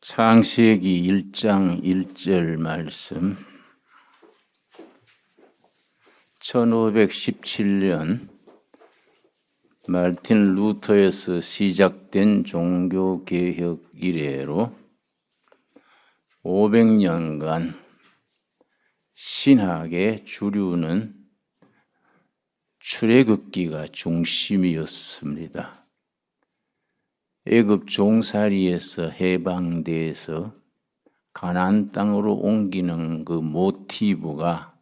창세기 1장 1절 말씀. 1517년 마르틴 루터에서 시작된 종교개혁 이래로 500년간 신학의 주류는 출애굽기가 중심이었습니다. 애굽 종살이에서 해방돼서 가나안 땅으로 옮기는 그 모티브가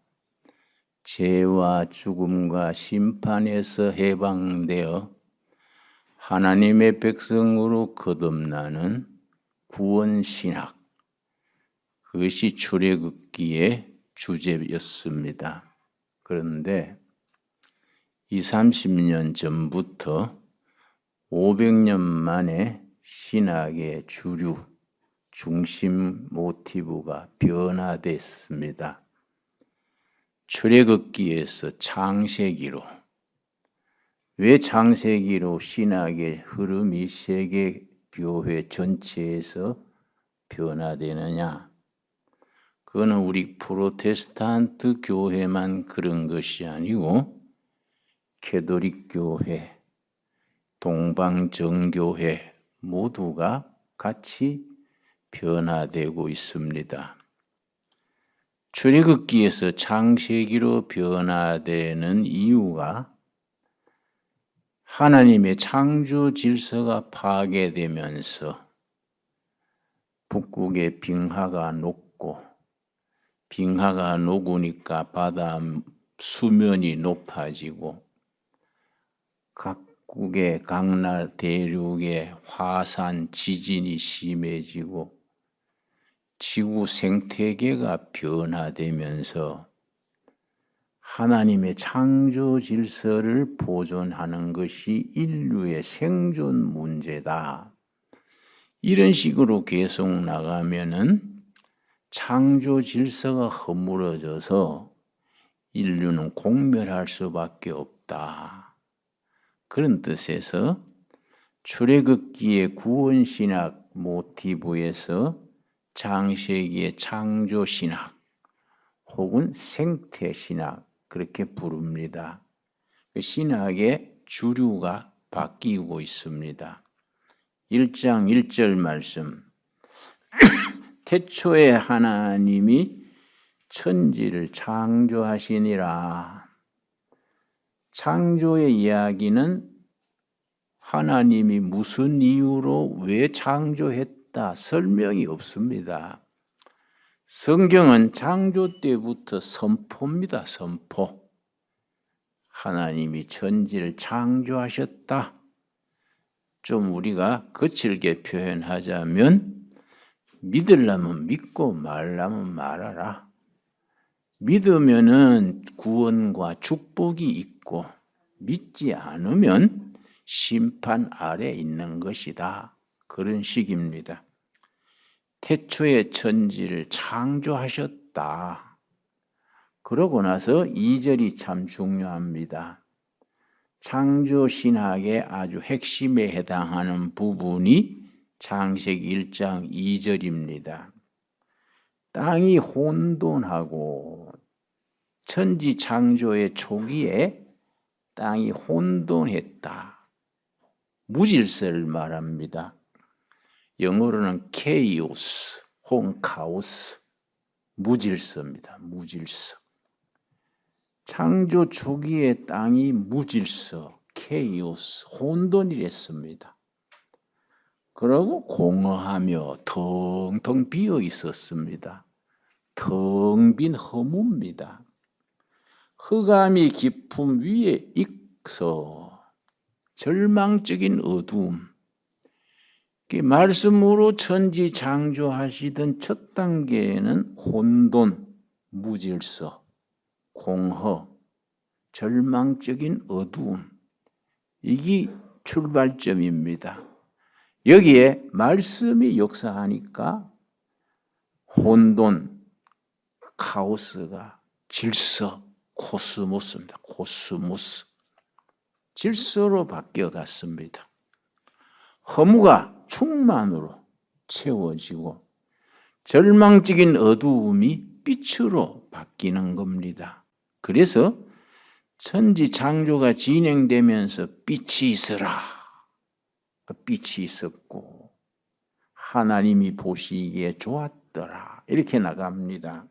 죄와 죽음과 심판에서 해방되어 하나님의 백성으로 거듭나는 구원신학, 그것이 출애굽기의 주제였습니다. 그런데 20-30년 전부터 500년 만에 신학의 주류, 중심 모티브가 변화됐습니다. 출애굽기에서 창세기로, 왜 창세기로 신학의 흐름이 세계 교회 전체에서 변화되느냐? 그거는 우리 프로테스탄트 교회만 그런 것이 아니고 캐톨릭 교회, 동방정교회 모두가 같이 변화되고 있습니다. 출애굽기에서 창세기로 변화되는 이유가 하나님의 창조 질서가 파괴되면서 북극의 빙하가 녹고, 빙하가 녹으니까 바다 수면이 높아지고, 각국의 강나 대륙의 화산 지진이 심해지고 지구 생태계가 변화되면서 하나님의 창조 질서를 보존하는 것이 인류의 생존 문제다. 이런 식으로 계속 나가면은 창조 질서가 허물어져서 인류는 공멸할 수밖에 없다. 그런 뜻에서 출애굽기의 구원신학 모티브에서 창세기의 창조신학 혹은 생태신학 그렇게 부릅니다. 신학의 주류가 바뀌고 있습니다. 1장 1절 말씀. 태초에 하나님이 천지를 창조하시니라. 창조의 이야기는 하나님이 무슨 이유로 왜 창조했다 설명이 없습니다. 성경은 창조 때부터 선포입니다. 선포. 하나님이 천지를 창조하셨다. 좀 우리가 거칠게 표현하자면 믿으려면 믿고 말라면 말하라. 믿으면은 구원과 축복이 있고 믿지 않으면 심판 아래 있는 것이다. 그런 식입니다. 태초에 천지를 창조하셨다. 그러고 나서 2절이 참 중요합니다. 창조신학의 아주 핵심에 해당하는 부분이 창세기 1장 2절입니다. 땅이 혼돈하고 천지 창조의 초기에 땅이 혼돈했다. 무질서를 말합니다. 영어로는 chaos 혹은 카오스, 무질서입니다. 무질서. 창조 초기에 땅이 무질서, chaos, 혼돈이랬습니다. 그리고 공허하며 텅텅 비어 있었습니다. 텅 빈 허무입니다. 흑암이 깊음 위에 익서 절망적인 어두움. 말씀으로 천지 창조하시던 첫 단계에는 혼돈, 무질서, 공허, 절망적인 어두움. 이게 출발점입니다. 여기에 말씀이 역사하니까 혼돈, 카오스가 질서, 코스모스입니다. 코스모스. 질서로 바뀌어갔습니다. 허무가 충만으로 채워지고 절망적인 어두움이 빛으로 바뀌는 겁니다. 그래서 천지창조가 진행되면서 빛이 있으라. 빛이 있었고 하나님이 보시기에 좋았더라. 이렇게 나갑니다.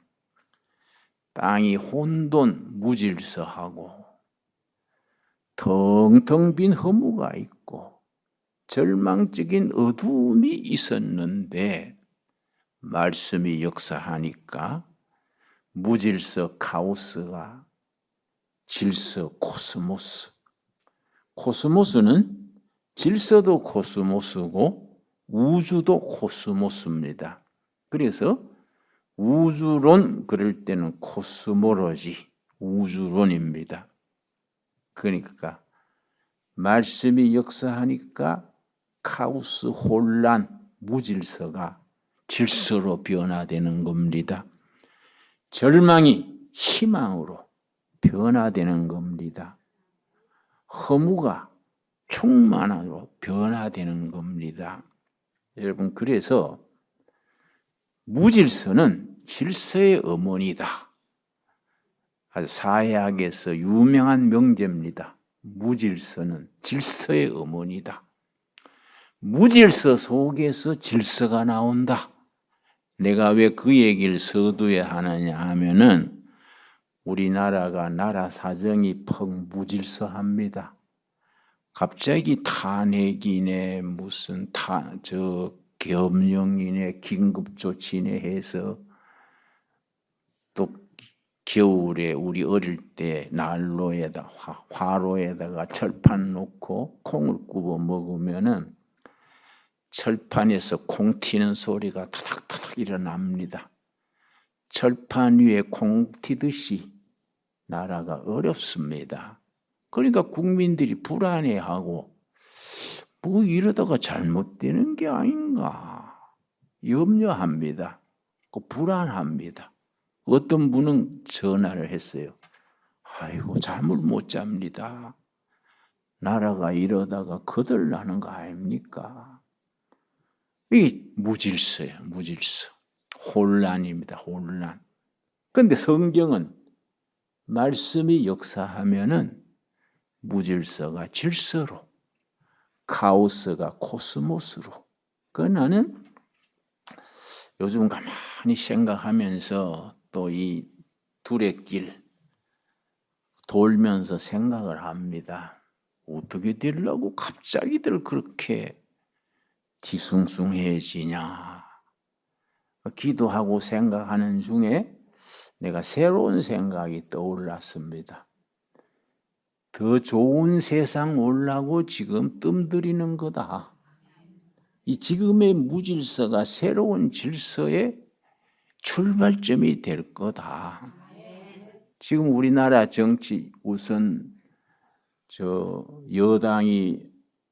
땅이 혼돈, 무질서하고 텅텅 빈 허무가 있고 절망적인 어두움이 있었는데 말씀이 역사하니까 무질서 카오스가 질서 코스모스. 코스모스는 질서도 코스모스고 우주도 코스모스입니다. 그래서 우주론 그럴 때는 코스모로지, 우주론입니다. 그러니까 말씀이 역사하니까 카오스, 혼란, 무질서가 질서로 변화되는 겁니다. 절망이 희망으로 변화되는 겁니다. 허무가 충만으로 변화되는 겁니다. 여러분, 그래서 무질서는 질서의 어머니다. 아주 사회학에서 유명한 명제입니다. 무질서는 질서의 어머니다. 무질서 속에서 질서가 나온다. 내가 왜 그 얘기를 서두에 하느냐 하면은 우리나라가 나라 사정이 퍽 무질서합니다. 갑자기 탄핵이네 무슨 계엄령이네 긴급조치네 해서 또 겨울에 우리 어릴 때 화로에다가 철판 놓고 콩을 구워 먹으면은 철판에서 콩 튀는 소리가 타닥타닥 일어납니다. 철판 위에 콩 튀듯이 나라가 어렵습니다. 그러니까 국민들이 불안해하고 뭐 이러다가 잘못되는 게 아닌가 염려합니다. 불안합니다. 어떤 분은 전화를 했어요. 아이고 잠을 못 잡니다. 나라가 이러다가 거덜나는 거 아닙니까? 이게 무질서예요. 무질서. 혼란입니다. 혼란. 그런데 성경은 말씀이 역사하면은 무질서가 질서로, 카오스가 코스모스로. 나는 요즘 가만히 생각하면서 또 이 두레길 돌면서 생각을 합니다. 어떻게 되려고 갑자기들 그렇게 뒤숭숭해지냐. 기도하고 생각하는 중에 내가 새로운 생각이 떠올랐습니다. 더 좋은 세상 오려고 지금 뜸들이는 거다. 이 지금의 무질서가 새로운 질서의 출발점이 될 거다. 지금 우리나라 정치 우선 여당이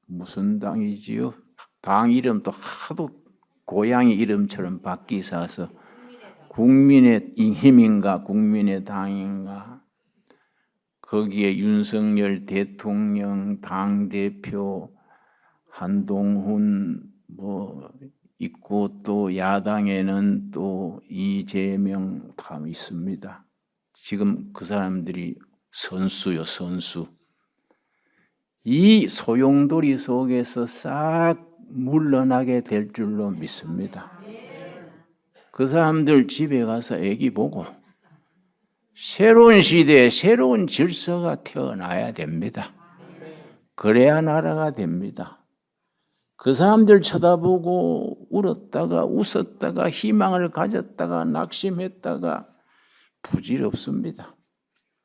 무슨 당이지요? 당 이름도 하도 고양이 이름처럼 바뀌어서 국민의 힘인가 국민의 당인가 거기에 윤석열 대통령 당대표 한동훈 뭐 있고 또 야당에는 또 이재명 다 있습니다. 지금 그 사람들이 선수요 선수. 이 소용돌이 속에서 싹 물러나게 될 줄로 믿습니다. 그 사람들 집에 가서 애기 보고 새로운 시대에 새로운 질서가 태어나야 됩니다. 그래야 나라가 됩니다. 그 사람들 쳐다보고 울었다가 웃었다가 희망을 가졌다가 낙심했다가 부질없습니다.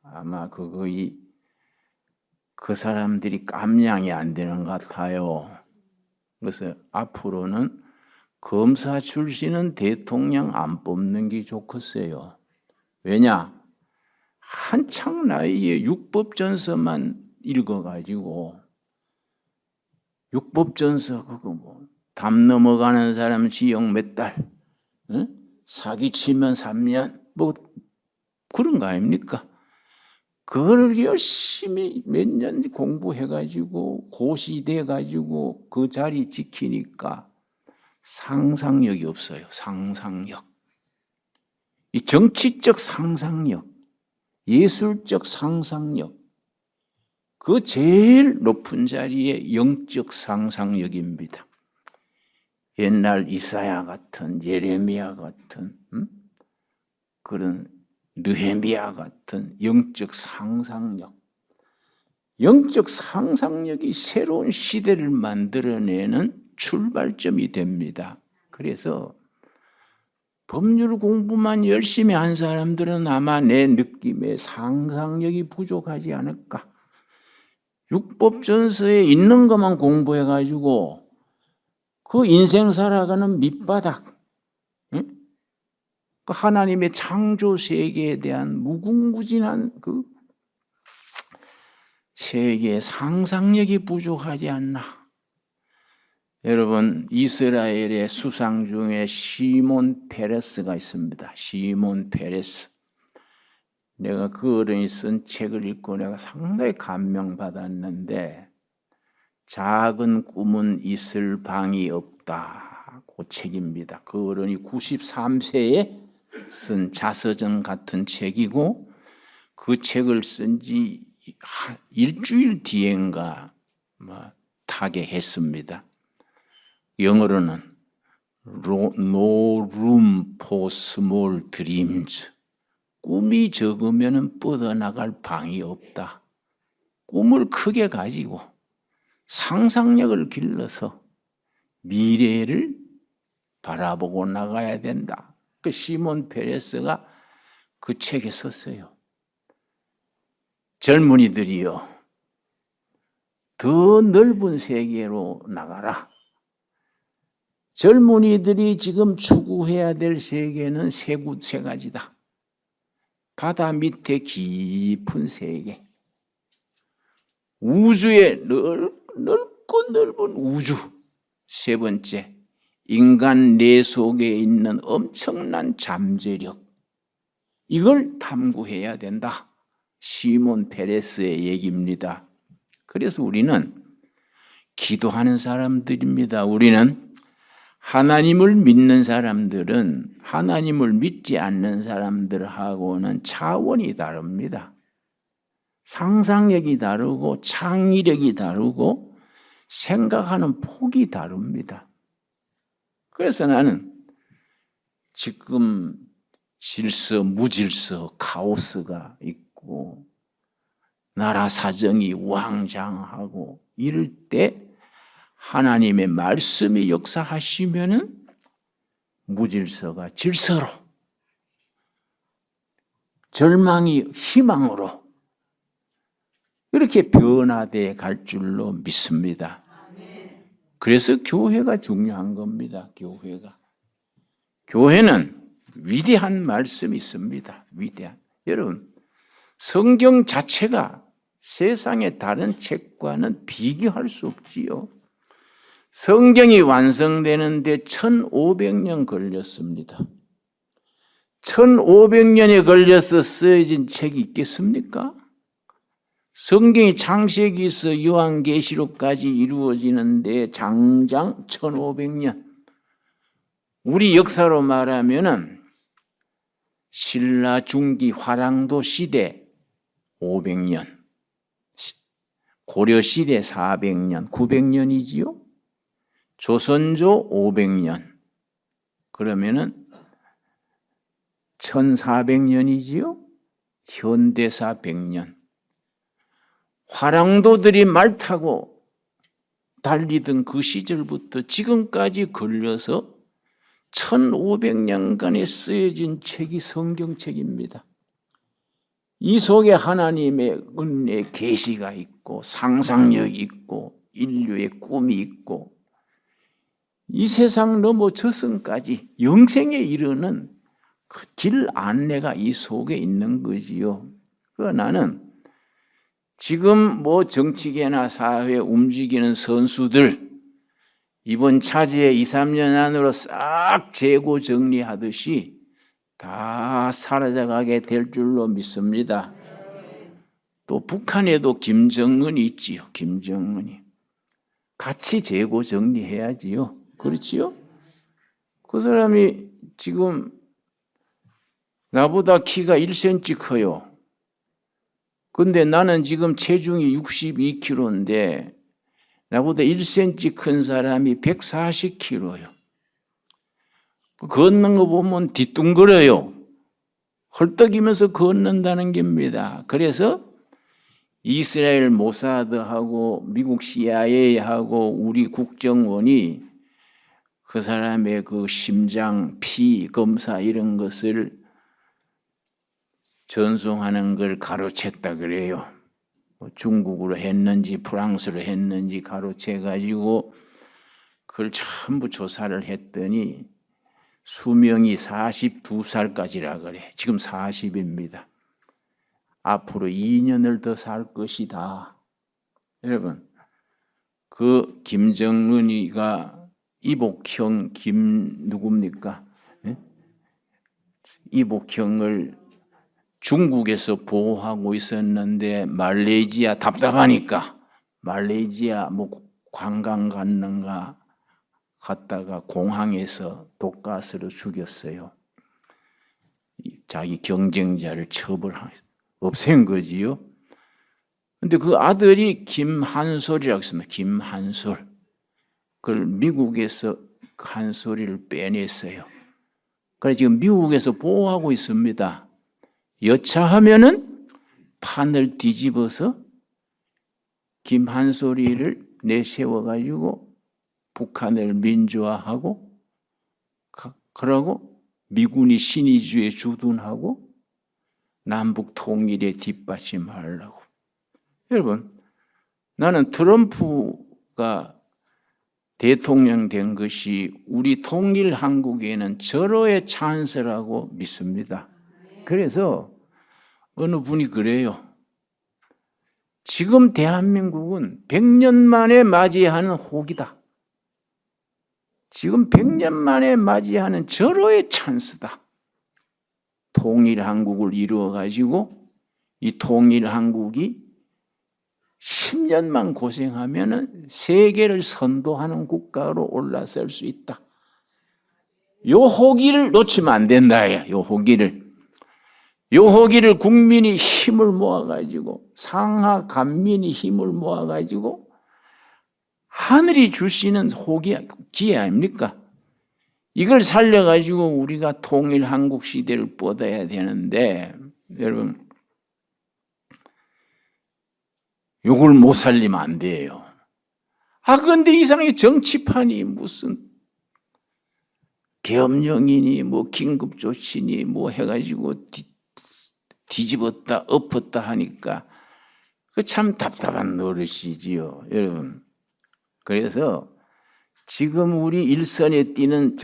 아마 그 사람들이 깜냥이 안 되는 것 같아요. 그래서 앞으로는 검사 출신은 대통령 안 뽑는 게 좋겠어요. 왜냐? 한창 나이에 육법전서만 읽어가지고 육법전서 그거 담 넘어가는 사람 지역 몇 달, 응? 사기치면 3년 뭐 그런 거 아닙니까? 그걸 열심히 몇 년 공부해가지고 고시돼가지고 그 자리 지키니까 상상력이 없어요. 상상력. 이 정치적 상상력, 예술적 상상력, 그 제일 높은 자리에 영적 상상력입니다. 옛날 이사야 같은, 예레미야 같은, 그런 느헤미야 같은 영적 상상력. 영적 상상력이 새로운 시대를 만들어내는 출발점이 됩니다. 그래서 법률 공부만 열심히 한 사람들은 아마 내 느낌에 상상력이 부족하지 않을까. 율법전서에 있는 것만 공부해가지고 그 인생 살아가는 밑바닥, 그 하나님의 창조 세계에 대한 무궁무진한 그 세계의 상상력이 부족하지 않나. 여러분, 이스라엘의 수상 중에 시몬 페레스가 있습니다. 시몬 페레스. 내가 그 어른이 쓴 책을 읽고 내가 상당히 감명받았는데, 작은 꿈은 있을 방이 없다. 그 책입니다. 그 어른이 93세에 쓴 자서전 같은 책이고, 그 책을 쓴 지 일주일 뒤엔가 타계했습니다. 영어로는 No room for small dreams. 꿈이 적으면 뻗어나갈 방이 없다. 꿈을 크게 가지고 상상력을 길러서 미래를 바라보고 나가야 된다. 그 시몬 페레스가 그 책에 썼어요. 젊은이들이요, 더 넓은 세계로 나가라. 젊은이들이 지금 추구해야 될 세계는 세 가지다. 바다 밑에 깊은 세계, 우주의 넓고 넓은 우주. 세 번째, 인간 내 속에 있는 엄청난 잠재력. 이걸 탐구해야 된다. 시몬 페레스의 얘기입니다. 그래서 우리는 기도하는 사람들입니다. 우리는 하나님을 믿는 사람들은 하나님을 믿지 않는 사람들하고는 차원이 다릅니다. 상상력이 다르고 창의력이 다르고 생각하는 폭이 다릅니다. 그래서 나는 지금 질서, 무질서, 카오스가 있고 나라 사정이 우왕좌왕하고 이럴 때 하나님의 말씀이 역사하시면은 무질서가 질서로, 절망이 희망으로 이렇게 변화되어 갈 줄로 믿습니다. 그래서 교회가 중요한 겁니다. 교회는 위대한 말씀이 있습니다. 위대한. 여러분, 성경 자체가 세상의 다른 책과는 비교할 수 없지요. 성경이 완성되는데 1500년 걸렸습니다. 1500년에 걸려서 쓰여진 책이 있겠습니까? 성경이 창세기에서 요한계시록까지 이루어지는데 장장 1500년. 우리 역사로 말하면은 신라 중기 화랑도 시대 500년, 고려 시대 400년, 900년이지요. 조선조 500년, 그러면은 1400년이지요. 현대사 100년. 화랑도들이 말 타고 달리던 그 시절부터 지금까지 걸려서 1500년간에 쓰여진 책이 성경책입니다. 이 속에 하나님의 은혜 계시가 있고 상상력이 있고 인류의 꿈이 있고 이 세상 넘어 저승까지 영생에 이르는 그 길 안내가 이 속에 있는 거지요. 그러나 나는 지금 정치계나 사회에 움직이는 선수들 이번 차지의 2, 3년 안으로 싹 재고 정리하듯이 다 사라져가게 될 줄로 믿습니다. 또 북한에도 김정은이 있지요. 김정은이. 같이 재고 정리해야지요. 그렇지요? 그 사람이 지금 나보다 키가 1cm 커요. 근데 나는 지금 체중이 62kg인데 나보다 1cm 큰 사람이 140kg요. 걷는 거 보면 뒤뚱거려요. 헐떡이면서 걷는다는 겁니다. 그래서 이스라엘 모사드하고 미국 CIA하고 우리 국정원이 그 사람의 그 심장, 피 검사 이런 것을 전송하는 걸 가로챘다 그래요. 중국으로 했는지 프랑스로 했는지 가로채가지고 그걸 전부 조사를 했더니 수명이 42살까지라 그래. 지금 40입니다. 앞으로 2년을 더 살 것이다. 여러분, 그 김정은이가 이복형 누굽니까? 이복형을 중국에서 보호하고 있었는데 말레이시아 답답하니까 말레이시아 뭐 관광 갔는가 갔다가 공항에서 독가스로 죽였어요. 자기 경쟁자를 없앤 거지요. 근데 그 아들이 김한솔이라고 했습니다. 김한솔. 그걸 미국에서 한솔이를 빼냈어요. 그래서 지금 미국에서 보호하고 있습니다. 여차하면은 판을 뒤집어서 김한솔이를 내세워가지고 북한을 민주화하고 그러고 미군이 신의주의 주둔하고 남북 통일에 뒷받침하려고. 여러분, 나는 트럼프가 대통령 된 것이 우리 통일 한국에는 절호의 찬스라고 믿습니다. 그래서 어느 분이 그래요. 지금 대한민국은 100년 만에 맞이하는 호기다. 지금 100년 만에 맞이하는 절호의 찬스다. 통일 한국을 이루어 가지고 이 통일 한국이 10년만 고생하면 세계를 선도하는 국가로 올라설 수 있다. 요 호기를 놓치면 안 된다. 요 호기를. 요 호기를 국민이 힘을 모아가지고 상하 간민이 힘을 모아가지고 하늘이 주시는 기회 아닙니까? 이걸 살려가지고 우리가 통일 한국 시대를 뻗어야 되는데 여러분 요걸 못 살리면 안 돼요. 근데 이상하게 정치판이 무슨 계엄령이니 뭐 긴급조치니 뭐 해가지고 뒤집었다 엎었다 하니까 그 참 답답한 노릇이지요, 여러분. 그래서 지금 우리 일선에 뛰는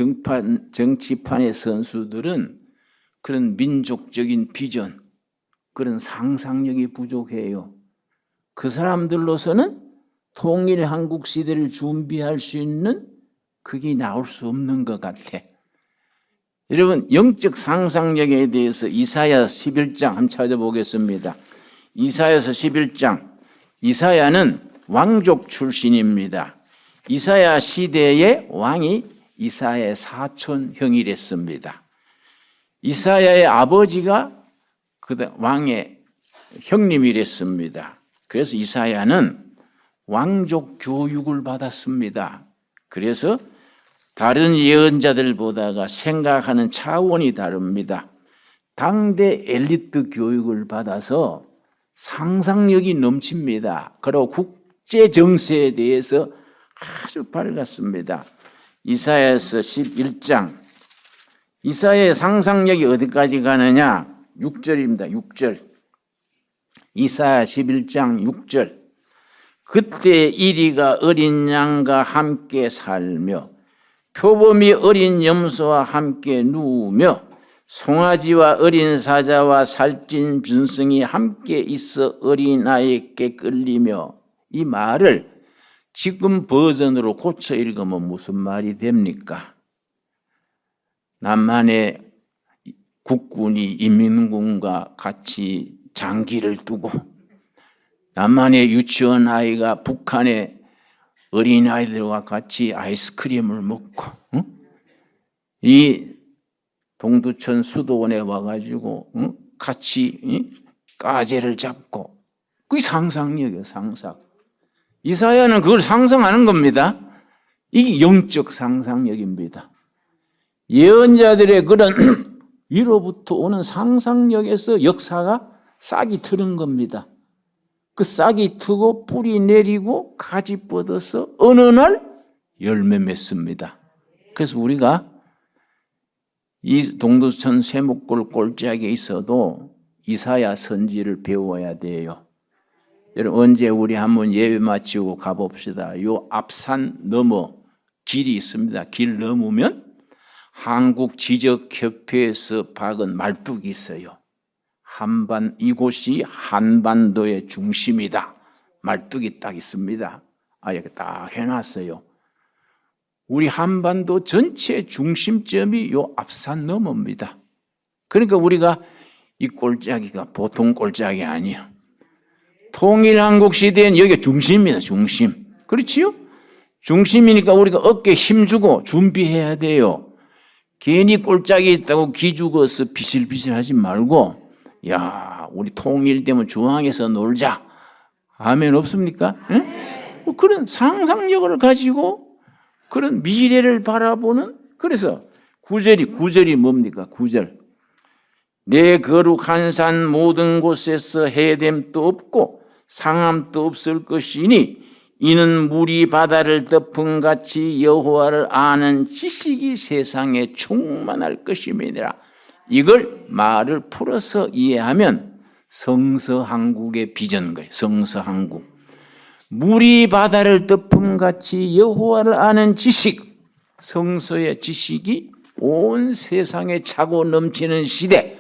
정치판의 선수들은 그런 민족적인 비전, 그런 상상력이 부족해요. 그 사람들로서는 통일 한국 시대를 준비할 수 있는 그게 나올 수 없는 것 같아. 여러분, 영적 상상력에 대해서 이사야 11장 한번 찾아보겠습니다. 이사야서 11장. 이사야는 왕족 출신입니다. 이사야 시대의 왕이 이사야의 사촌 형이랬습니다. 이사야의 아버지가 그 왕의 형님이랬습니다. 그래서 이사야는 왕족 교육을 받았습니다. 그래서 다른 예언자들보다가 생각하는 차원이 다릅니다. 당대 엘리트 교육을 받아서 상상력이 넘칩니다. 그리고 국제 정세에 대해서 아주 밝았습니다. 이사야서 11장. 이사야의 상상력이 어디까지 가느냐? 6절입니다. 6절. 이사야 11장 6절. 그때 이리가 어린 양과 함께 살며 표범이 어린 염소와 함께 누우며 송아지와 어린 사자와 살찐 준승이 함께 있어 어린아이에게 끌리며. 이 말을 지금 버전으로 고쳐 읽으면 무슨 말이 됩니까? 남한의 국군이 인민군과 같이 장기를 두고 남한의 유치원 아이가 북한의 어린아이들과 같이 아이스크림을 먹고 이 동두천 수도원에 와가지고 같이 가재를 잡고 그게 상상력이에요. 상상. 이사야는 그걸 상상하는 겁니다. 이게 영적 상상력입니다. 예언자들의 그런 위로부터 오는 상상력에서 역사가 싹이 트는 겁니다. 그 싹이 트고 뿌리 내리고 가지 뻗어서 어느 날 열매 맺습니다. 그래서 우리가 이 동두천 쇠목골 골짜기에 있어도 이사야 선지를 배워야 돼요. 여러분 언제 우리 한번 예배 마치고 가봅시다. 요 앞산 넘어 길이 있습니다. 길 넘으면 한국지적협회에서 박은 말뚝이 있어요. 이곳이 한반도의 중심이다. 말뚝이 딱 있습니다. 이렇게 딱 해놨어요. 우리 한반도 전체 중심점이 요 앞산 너머입니다. 그러니까 우리가 이 골짜기가 보통 골짜기 아니야. 통일한국 시대엔 여기가 중심입니다. 중심. 그렇지요? 중심이니까 우리가 어깨에 힘주고 준비해야 돼요. 괜히 골짜기에 있다고 기죽어서 비실비실하지 말고 야 우리 통일되면 중앙에서 놀자. 아멘 없습니까? 응? 그런 상상력을 가지고 그런 미래를 바라보는 그래서 구절이 뭡니까? 9절. 내 거룩한 산 모든 곳에서 해됨도 없고 상함도 없을 것이니 이는 물이 바다를 덮은 같이 여호와를 아는 지식이 세상에 충만할 것임이니라. 이걸 말을 풀어서 이해하면 성서한국의 비전 거예요. 성서한국. 물이 바다를 덮음 같이 여호와를 아는 지식, 성서의 지식이 온 세상에 차고 넘치는 시대,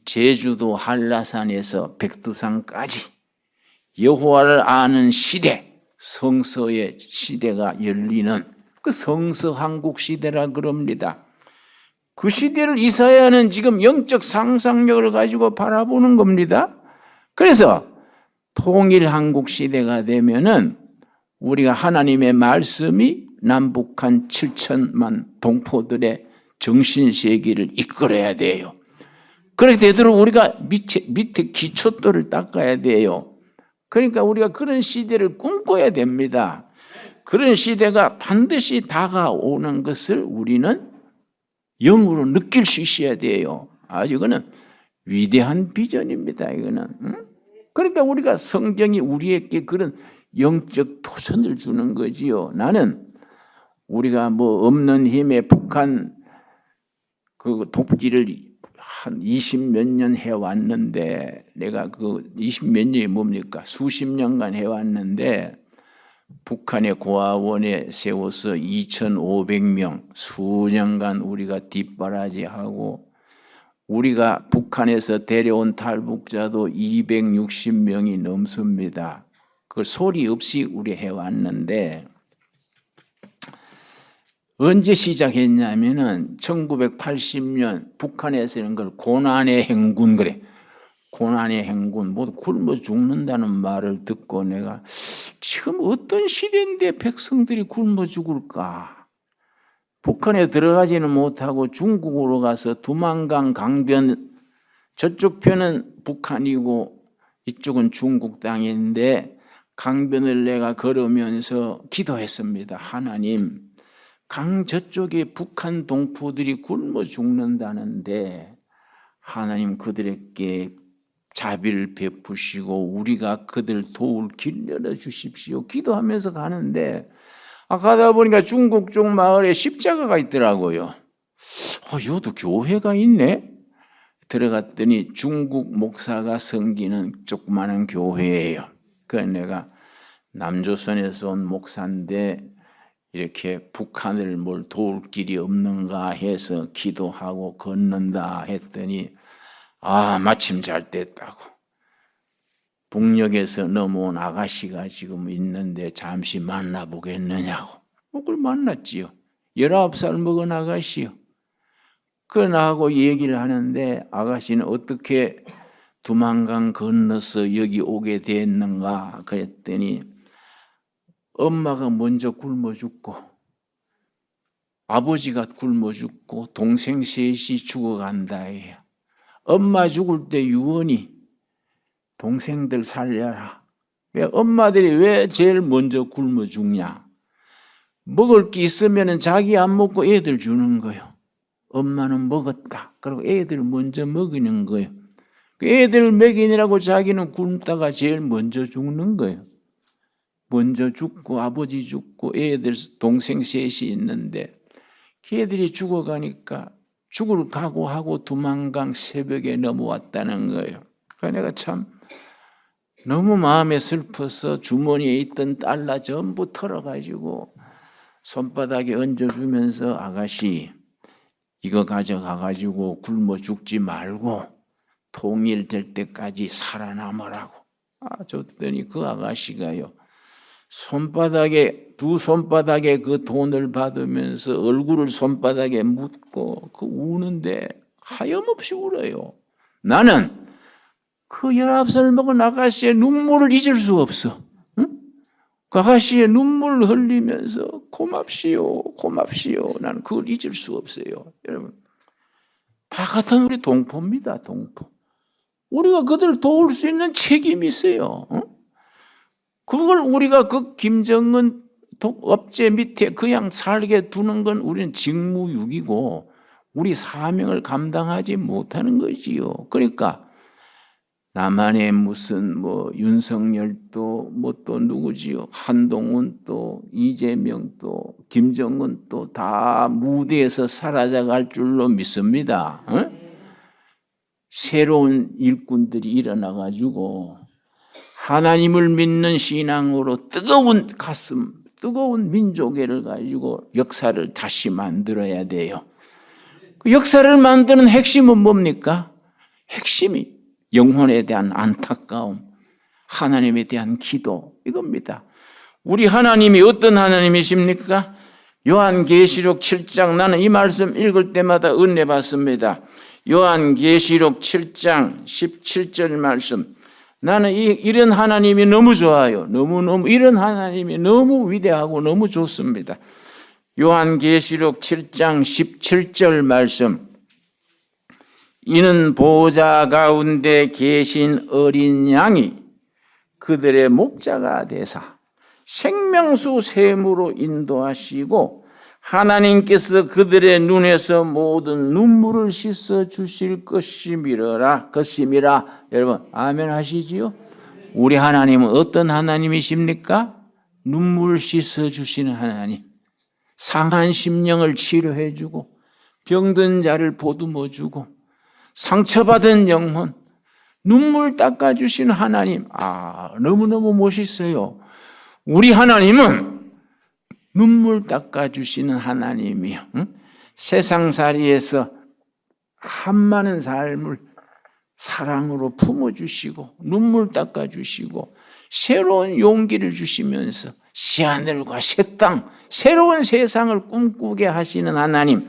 제주도 한라산에서 백두산까지 여호와를 아는 시대, 성서의 시대가 열리는 그 성서한국 시대라 그럽니다. 그 시대를 이사야는 지금 영적 상상력을 가지고 바라보는 겁니다. 그래서 통일한국 시대가 되면은 우리가 하나님의 말씀이 남북한 7천만 동포들의 정신세계를 이끌어야 돼요. 그렇게 되도록 우리가 밑에 기초돌을 닦아야 돼요. 그러니까 우리가 그런 시대를 꿈꿔야 됩니다. 그런 시대가 반드시 다가오는 것을 우리는 영으로 느낄 수 있어야 돼요. 이거는 위대한 비전입니다. 이거는. 그러니까 우리가 성경이 우리에게 그런 영적 도전을 주는 거지요. 나는 우리가 뭐 없는 힘에 북한 그 돕기를 한 20몇 년 해왔는데 내가 그 20몇 년이 뭡니까? 수십 년간 해왔는데 북한의 고아원에 세워서 2,500명 수년간 우리가 뒷바라지하고 우리가 북한에서 데려온 탈북자도 260명이 넘습니다. 그걸 소리 없이 우리 해왔는데 언제 시작했냐면은 1980년 북한에서는 그걸 고난의 행군 그래. 고난의 행군, 모두 굶어 죽는다는 말을 듣고 내가 지금 어떤 시대인데 백성들이 굶어 죽을까? 북한에 들어가지는 못하고 중국으로 가서 두만강 강변 저쪽 편은 북한이고 이쪽은 중국 땅인데 강변을 내가 걸으면서 기도했습니다. 하나님, 강 저쪽에 북한 동포들이 굶어 죽는다는데 하나님 그들에게 자비를 베푸시고 우리가 그들 도울 길 열어주십시오. 기도하면서 가는데 가다 보니까 중국 쪽 마을에 십자가가 있더라고요. 여기도 교회가 있네. 들어갔더니 중국 목사가 섬기는 조그마한 교회예요. 그래서 내가 남조선에서 온 목사인데 이렇게 북한을 뭘 도울 길이 없는가 해서 기도하고 걷는다 했더니 마침 잘 됐다고. 북녘에서 넘어온 아가씨가 지금 있는데 잠시 만나보겠느냐고. 그걸 만났지요. 19살 먹은 아가씨요. 그 나하고 얘기를 하는데 아가씨는 어떻게 두만강 건너서 여기 오게 됐는가 그랬더니 엄마가 먼저 굶어 죽고 아버지가 굶어 죽고 동생 셋이 죽어간다 해요. 엄마 죽을 때 유언이 동생들 살려라. 왜 엄마들이 왜 제일 먼저 굶어 죽냐? 먹을 게 있으면 자기 안 먹고 애들 주는 거예요. 엄마는 먹었다. 그리고 애들 먼저 먹이는 거예요. 애들 먹이느라고 자기는 굶다가 제일 먼저 죽는 거예요. 먼저 죽고 아버지 죽고 애들 동생 셋이 있는데 걔들이 죽어가니까 죽을 각오하고 두만강 새벽에 넘어왔다는 거예요. 그러니까 내가 참 너무 마음에 슬퍼서 주머니에 있던 달러 전부 털어가지고 손바닥에 얹어주면서 아가씨 이거 가져가가지고 굶어 죽지 말고 통일될 때까지 살아남으라고. 줬더니 그 아가씨가요. 두 손바닥에 그 돈을 받으면서 얼굴을 손바닥에 묻고 그 우는데 하염없이 울어요. 나는 그 19살 먹은 아가씨의 눈물을 잊을 수 없어. 응? 그 아가씨의 눈물을 흘리면서 고맙시오, 고맙시오. 나는 그걸 잊을 수 없어요. 여러분, 다 같은 우리 동포입니다. 동포. 우리가 그들을 도울 수 있는 책임이 있어요. 응? 그걸 우리가 그 김정은 독업제 밑에 그냥 살게 두는 건 우리는 직무유기고 우리 사명을 감당하지 못하는 거지요. 그러니까 남한의 무슨 윤석열도 또 누구지요? 한동훈 또 이재명 또 김정은 또 다 무대에서 사라져갈 줄로 믿습니다. 새로운 일꾼들이 일어나가지고 하나님을 믿는 신앙으로 뜨거운 가슴, 뜨거운 민족애를 가지고 역사를 다시 만들어야 돼요. 그 역사를 만드는 핵심은 뭡니까? 핵심이 영혼에 대한 안타까움, 하나님에 대한 기도, 이겁니다. 우리 하나님이 어떤 하나님이십니까? 요한계시록 7장, 나는 이 말씀 읽을 때마다 은혜 받습니다. 요한계시록 7장 17절 말씀. 나는 이런 하나님이 너무 좋아요. 너무너무 이런 하나님이 너무 위대하고 너무 좋습니다. 요한계시록 7장 17절 말씀. 이는 보호자 가운데 계신 어린 양이 그들의 목자가 되사 생명수 샘으로 인도하시고 하나님께서 그들의 눈에서 모든 눈물을 씻어 주실 것임이라. 여러분 아멘 하시지요? 우리 하나님은 어떤 하나님이십니까? 눈물 씻어 주시는 하나님. 상한 심령을 치료해 주고 병든 자를 보듬어 주고 상처받은 영혼 눈물 닦아 주시는 하나님. 너무너무 멋있어요. 우리 하나님은 눈물 닦아주시는 하나님이요. 세상살이에서 한많은 삶을 사랑으로 품어주시고 눈물 닦아주시고 새로운 용기를 주시면서 새하늘과 새 땅, 새로운 세상을 꿈꾸게 하시는 하나님.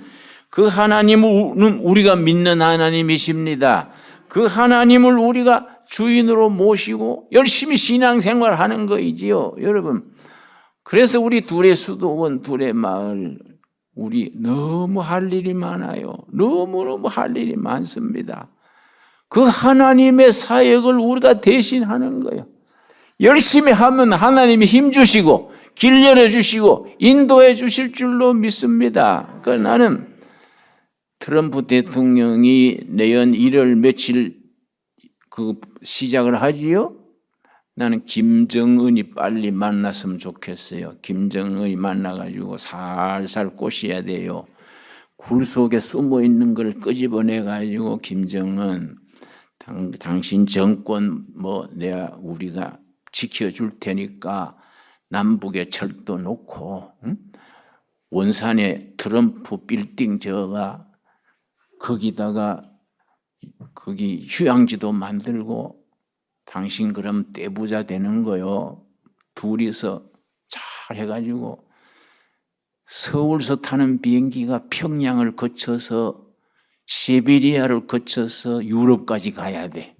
그 하나님을 우리가 믿는 하나님이십니다. 그 하나님을 우리가 주인으로 모시고 열심히 신앙생활하는 거이지요. 여러분, 그래서 우리 둘의 수도원, 둘의 마을, 우리 너무 할 일이 많아요. 너무너무 할 일이 많습니다. 그 하나님의 사역을 우리가 대신하는 거예요. 열심히 하면 하나님이 힘 주시고 길 열어주시고 인도해 주실 줄로 믿습니다. 그러니까 나는 트럼프 대통령이 내년 1월 며칠 시작을 하지요. 나는 김정은이 빨리 만났으면 좋겠어요. 김정은이 만나가지고 살살 꼬셔야 돼요. 굴 속에 숨어 있는 걸 끄집어내가지고 김정은 당신 정권 우리가 지켜줄 테니까 남북에 철도 놓고 원산에 트럼프 빌딩 거기다가 거기 휴양지도 만들고 당신 그럼 떼부자 되는 거요. 둘이서 잘 해가지고 서울서 타는 비행기가 평양을 거쳐서 시베리아를 거쳐서 유럽까지 가야 돼.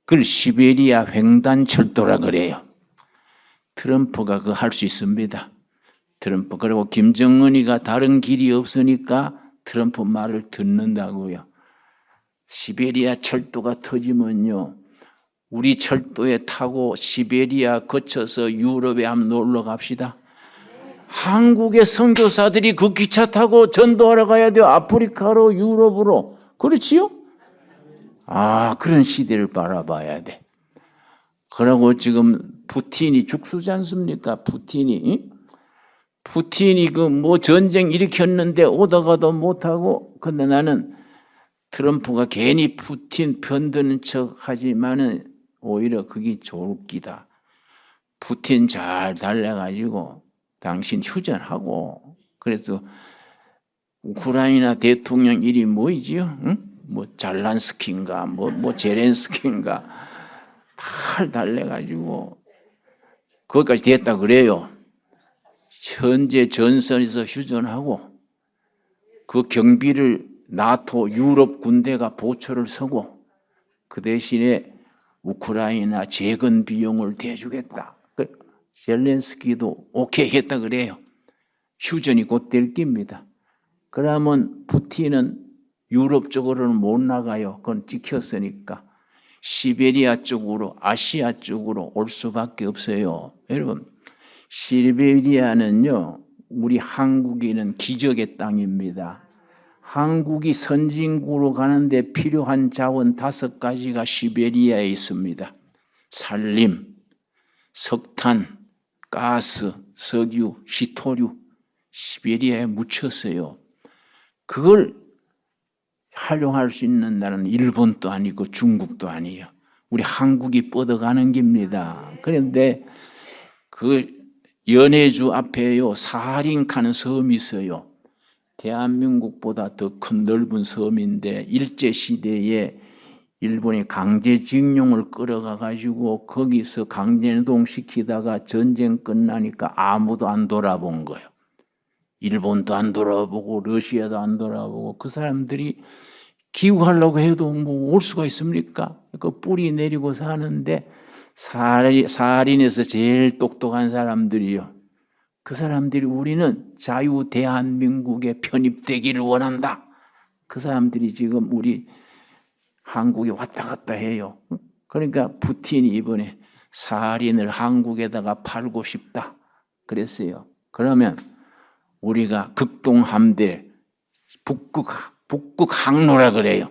그걸 시베리아 횡단철도라 그래요. 트럼프가 그거 할 수 있습니다. 트럼프. 그리고 김정은이가 다른 길이 없으니까 트럼프 말을 듣는다고요. 시베리아 철도가 터지면요, 우리 철도에 타고 시베리아 거쳐서 유럽에 한번 놀러 갑시다. 한국의 선교사들이 그 기차 타고 전도하러 가야 돼요. 아프리카로, 유럽으로. 그렇지요? 그런 시대를 바라봐야 돼. 그러고 지금 푸틴이 죽수지 않습니까? 푸틴이 그 뭐 전쟁 일으켰는데 오다가도 못하고. 근데 나는 트럼프가 괜히 푸틴 편드는 척 하지만은 오히려 그게 좋을 기다. 푸틴 잘 달래가지고 당신 휴전하고. 그래서 우크라이나 대통령 이름이 뭐이지요? 응? 뭐 잘란스키인가 뭐 제렌스키인가 잘 달래가지고 거기까지 됐다 그래요. 현재 전선에서 휴전하고 그 경비를 나토 유럽 군대가 보초를 서고 그 대신에 우크라이나 재건 비용을 대주겠다. 젤렌스키도 오케이 했다 그래요. 휴전이 곧 될 겁니다. 그러면 푸틴은 유럽 쪽으로는 못 나가요. 그건 찍혔으니까. 시베리아 쪽으로, 아시아 쪽으로 올 수밖에 없어요. 여러분, 시베리아는요, 우리 한국인은 기적의 땅입니다. 한국이 선진국으로 가는데 필요한 자원 5가지가 시베리아에 있습니다. 산림, 석탄, 가스, 석유, 히토류, 시베리아에 묻혔어요. 그걸 활용할 수 있는 나라는 일본도 아니고 중국도 아니에요. 우리 한국이 뻗어가는 겁니다. 그런데 그 연해주 앞에요, 사하린카는 섬이 있어요. 대한민국보다 더 큰 넓은 섬인데 일제시대에 일본이 강제징용을 끌어가 가지고 거기서 강제노동 시키다가 전쟁 끝나니까 아무도 안 돌아본 거예요. 일본도 안 돌아보고 러시아도 안 돌아보고 그 사람들이 기후하려고 해도 뭐 올 수가 있습니까? 그 뿌리 내리고 사는데 사하린에서 제일 똑똑한 사람들이요. 그 사람들이 우리는 자유 대한민국에 편입되기를 원한다. 그 사람들이 지금 우리 한국에 왔다 갔다 해요. 그러니까 푸틴이 이번에 사하린을 한국에다가 팔고 싶다 그랬어요. 그러면 우리가 극동함대 북극 항로라 그래요.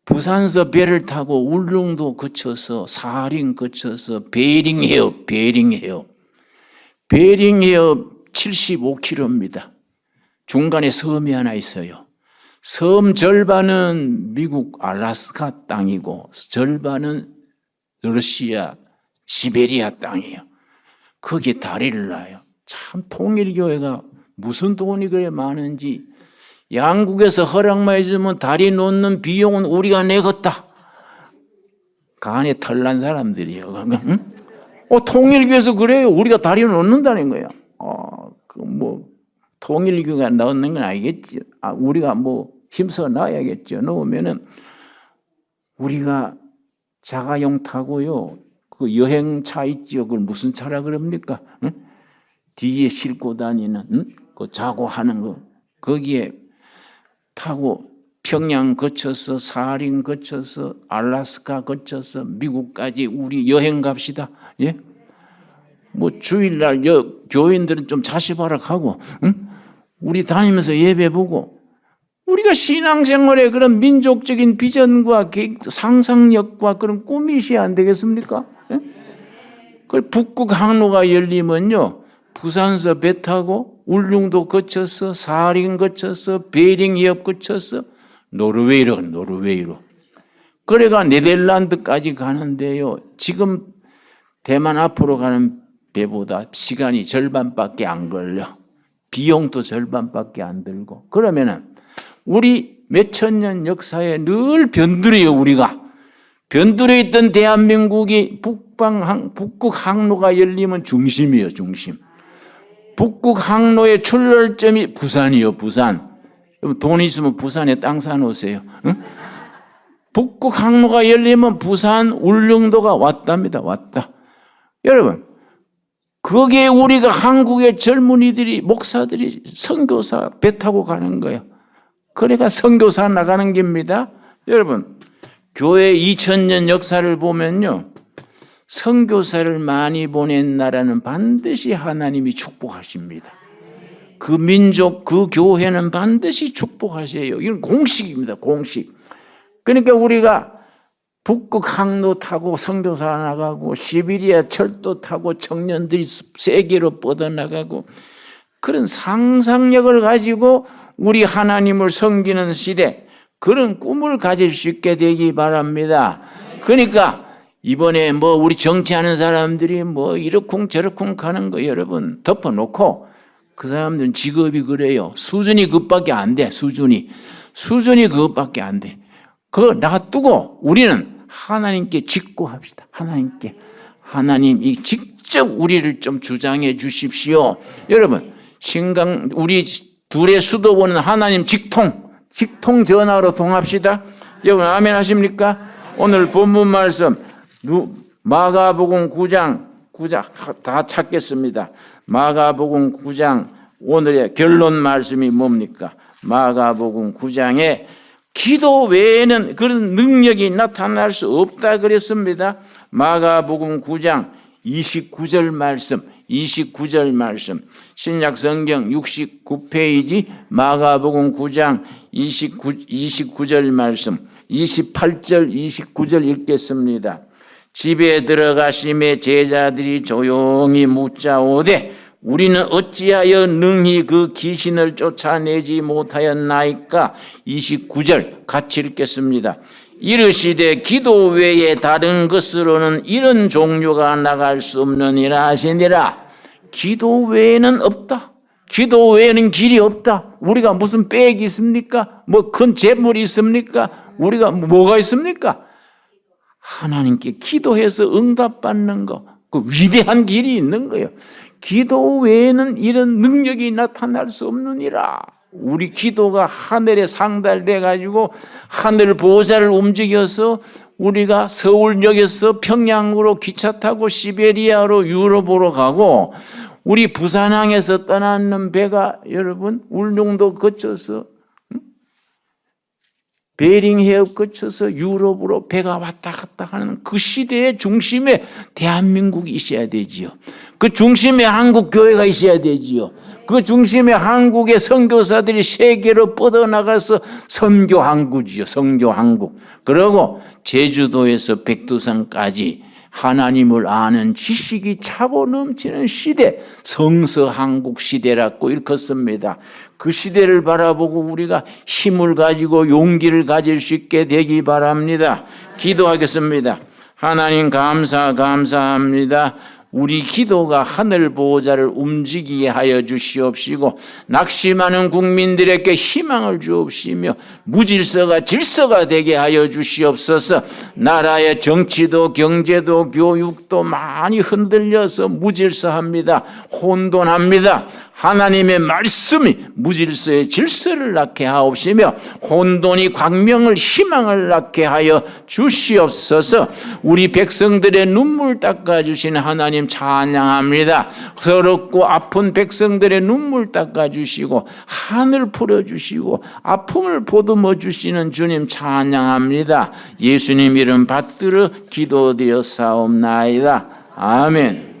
부산서 배를 타고 울릉도 거쳐서 사하린 거쳐서 베링해협 75km입니다. 중간에 섬이 하나 있어요. 섬 절반은 미국 알래스카 땅이고 절반은 러시아 시베리아 땅이에요. 거기에 다리를 놔요. 참 통일교회가 무슨 돈이 그래 많은지. 양국에서 허락만 해주면 다리 놓는 비용은 우리가 내겠다. 간에 털난 사람들이에요. 응? 통일교에서 그래요. 우리가 다리 놓는다는 거예요. 통일교가 넣는 건 아니겠지. 우리가 힘써 놔야겠죠. 넣으면은 우리가 자가용 타고요. 그 여행차 있죠. 그걸 무슨 차라 그럽니까? 응? 뒤에 싣고 다니는, 그 자고 하는 거. 거기에 타고 평양 거쳐서 사하린 거쳐서 알래스카 거쳐서 미국까지 우리 여행 갑시다. 예? 주일날 교인들은 좀 자시바락하고, 응? 우리 다니면서 예배 보고, 우리가 신앙생활에 그런 민족적인 비전과 상상력과 그런 꿈이 있어야 안 되겠습니까? 예? 그 북극 항로가 열리면요, 부산서 배 타고 울릉도 거쳐서 사하린 거쳐서 베링해협 거쳐서 노르웨이로. 그래가 네덜란드까지 가는데요. 지금 대만 앞으로 가는 배보다 시간이 절반밖에 안 걸려. 비용도 절반밖에 안 들고. 그러면은 우리 몇천 년 역사에 늘 변두리요, 우리가. 변두리에 있던 대한민국이 북극 항로가 열리면 중심이에요, 중심. 북극 항로의 출발점이 부산이요, 부산. 돈 있으면 부산에 땅 사놓으세요. 응? 북극 항로가 열리면 부산, 울릉도가 왔답니다, 왔다. 여러분, 거기에 우리가 한국의 젊은이들이 목사들이 선교사 배 타고 가는 거예요. 그러니까 선교사 나가는 겁니다. 여러분, 교회 2000년 역사를 보면요, 선교사를 많이 보낸 나라는 반드시 하나님이 축복하십니다. 그 민족, 그 교회는 반드시 축복하세요. 이건 공식입니다. 공식. 그러니까 우리가 북극 항로 타고 선교사 나가고 시베리아 철도 타고 청년들이 세계로 뻗어나가고 그런 상상력을 가지고 우리 하나님을 섬기는 시대, 그런 꿈을 가질 수 있게 되기 바랍니다. 그러니까 이번에 우리 정치하는 사람들이 이러쿵 저러쿵 가는 거 여러분 덮어놓고, 그 사람들은 직업이 그래요. 수준이 그것밖에 안 돼. 수준이 그것밖에 안 돼. 그거 놔두고 우리는 하나님께 직고합시다. 하나님이 직접 우리를 좀 주장해 주십시오. 여러분, 우리 둘의 수도원은 하나님 직통 전화로 통합시다. 여러분 아멘 하십니까? 오늘 본문 말씀 마가복음 9장 다 찾겠습니다. 마가복음 9장 오늘의 결론 말씀이 뭡니까? 마가복음 9장에 기도 외에는 그런 능력이 나타날 수 없다 그랬습니다. 마가복음 9장 29절 말씀 신약 성경 69페이지 마가복음 9장 29절 말씀 28절 29절 읽겠습니다. 집에 들어가심에 제자들이 조용히 묻자오되 우리는 어찌하여 능히 그 귀신을 쫓아내지 못하였나이까? 29절 같이 읽겠습니다. 이르시되 기도 외에 다른 것으로는 이런 종류가 나갈 수 없느니라 하시니라. 기도 외에는 없다. 기도 외에는 길이 없다. 우리가 무슨 백이 있습니까? 큰 재물이 있습니까? 우리가 뭐가 있습니까? 하나님께 기도해서 응답받는 거, 그 위대한 길이 있는 거예요. 기도 외에는 이런 능력이 나타날 수 없느니라. 우리 기도가 하늘에 상달돼 가지고 하늘 보호자를 움직여서 우리가 서울역에서 평양으로 기차 타고 시베리아로 유럽으로 가고, 우리 부산항에서 떠나는 배가 여러분 울릉도 거쳐서 베링 해협 거쳐서 유럽으로 배가 왔다 갔다 하는 그 시대의 중심에 대한민국이 있어야 되지요. 그 중심에 한국 교회가 있어야 되지요. 그 중심에 한국의 선교사들이 세계로 뻗어나가서 선교항구지요. 선교항구. 그리고 제주도에서 백두산까지 하나님을 아는 지식이 차고 넘치는 시대, 성서한국 시대라고 일컫습니다. 그 시대를 바라보고 우리가 힘을 가지고 용기를 가질 수 있게 되기 바랍니다. 기도하겠습니다. 하나님 감사합니다. 우리 기도가 하늘 보호자를 움직이게 하여 주시옵시고 낙심하는 국민들에게 희망을 주옵시며 무질서가 질서가 되게 하여 주시옵소서. 나라의 정치도 경제도 교육도 많이 흔들려서 무질서합니다. 혼돈합니다. 하나님의 말씀이 무질서의 질서를 낳게 하옵시며 혼돈이 광명을 희망을 낳게 하여 주시옵소서. 우리 백성들의 눈물 닦아주신 하나님 찬양합니다. 서럽고 아픈 백성들의 눈물 닦아주시고 하늘 풀어주시고 아픔을 보듬어 주시는 주님 찬양합니다. 예수님 이름 받들어 기도되었사옵나이다. 아멘.